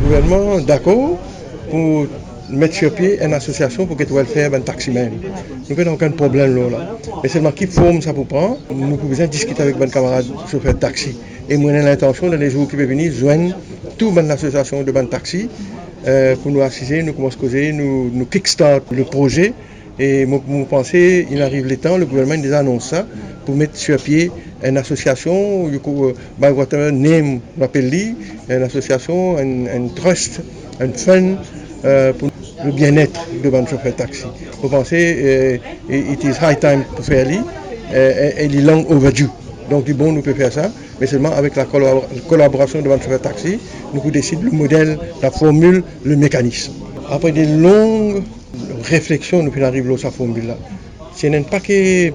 gouvernement d'accord pour mettre sur pied une association pour que tu puisses faire un taximène. Nous n'avons aucun problème là. Mais seulement qui forme ça pour prendre, nous pouvons discuter avec mes camarades chauffeurs de taxi. Et moi, j'ai l'intention dans les jours qui vont venir, joindre toute l'association de taxi pour nous assister, nous commencer à causer, nous kickstart le projet. Et moi, pensez, il arrive le temps, le gouvernement nous annonce ça pour mettre sur pied une association, name, une association, un trust, un fund pour le bien-être de nos chauffeurs de taxi. Vous pensez, it is high time pour faire lui, et il est long overdue. Donc, bon, nous pouvons faire ça, mais seulement avec la collaboration de nos chauffeurs de taxi, nous pouvons décider le modèle, la formule, le mécanisme. Après des longues réflexions, nous pouvons arriver à cette formule-là. C'est un paquet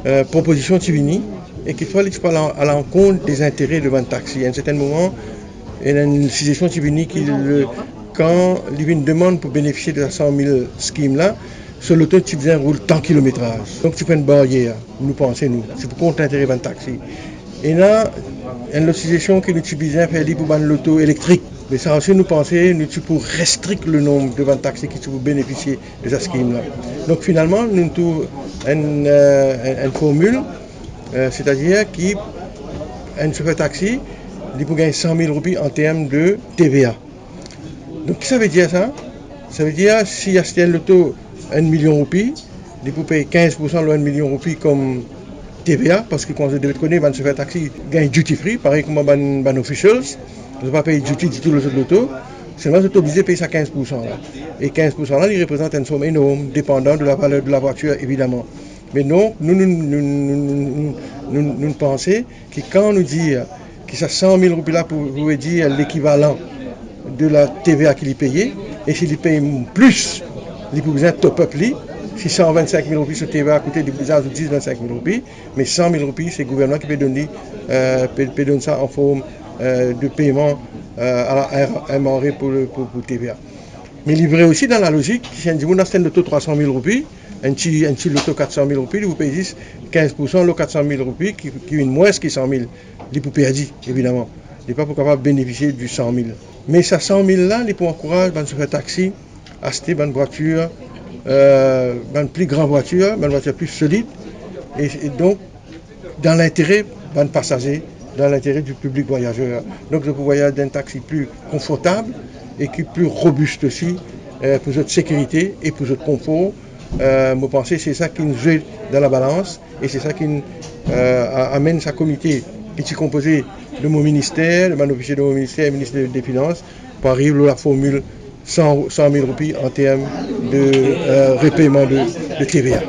de propositions qui viennent et qu'il faut aller à l'encontre des intérêts de nos taxi. À un certain moment, il y a une situation qui vient quand il demande pour bénéficier de la 100 000 schemes-là, sur l'auto, tu faisais un roule tant kilométrage. Donc tu fais une barrière, nous pensons, nous. C'est pour contre l'intérêt de taxi. Et là, il y a une situation qui nous utilisait faire pour l'auto électrique. Mais ça aussi, nous pensons, nous pour restreindre le nombre de taxis qui peuvent bénéficier de cette scheme-là. Donc finalement, nous trouvons une formule, c'est-à-dire qu'un chauffeur taxi, il peut gagner 100 000 roupies en termes de TVA. Donc, qu'est-ce que ça veut dire ça? Ça veut dire si il achète l'auto 1 million de roupies, il peut payer 15% de 1 million de roupies comme TVA, parce que quand je devais connaître, le chauffeur taxi gagne duty free, pareil comme les officials. Je ne vais pas payer duty du tout le l'auto, seulement je suis obligé de payer ça 15%. Là. Et 15% là, il représente une somme énorme, dépendant de la valeur de la voiture, évidemment. Mais non, nous pensons que quand on nous dit que ça 100 000 roupies là pour vous dire l'équivalent de la TVA qu'il paye, et s'il paye plus, il peut besoin de top-up. Si 125 000 roupies sur TVA à côté de 10-25 000 roupies, mais 100 000 roupies, c'est le gouvernement qui peut donner ça en forme de paiement à la MRE pour TVA. Mais il est vrai aussi dans la logique, si on a un loto 300 000 roupies, un petit loto 400 000 roupies, vous payez 15% de 400 000 roupies, qui est moins que 100 000, il peut payer, évidemment. Il n'est pas pour capable bénéficier du 100 000. Mais ces 100 000 là, il peut encourager les chauffeurs taxi à acheter une voiture, une plus grande voiture, une voiture plus solide, et donc dans l'intérêt des passagers, dans l'intérêt du public voyageur. Donc je peux voyager d'un taxi plus confortable et qui est plus robuste aussi pour votre sécurité et pour votre confort. Je pense que c'est ça qui nous joue dans la balance et c'est ça qui amène sa comité qui est composé de mon ministère, de mon officier de mon ministère, ministre des Finances, pour arriver à la formule 100 000 roupies en termes de repaiement de TVA.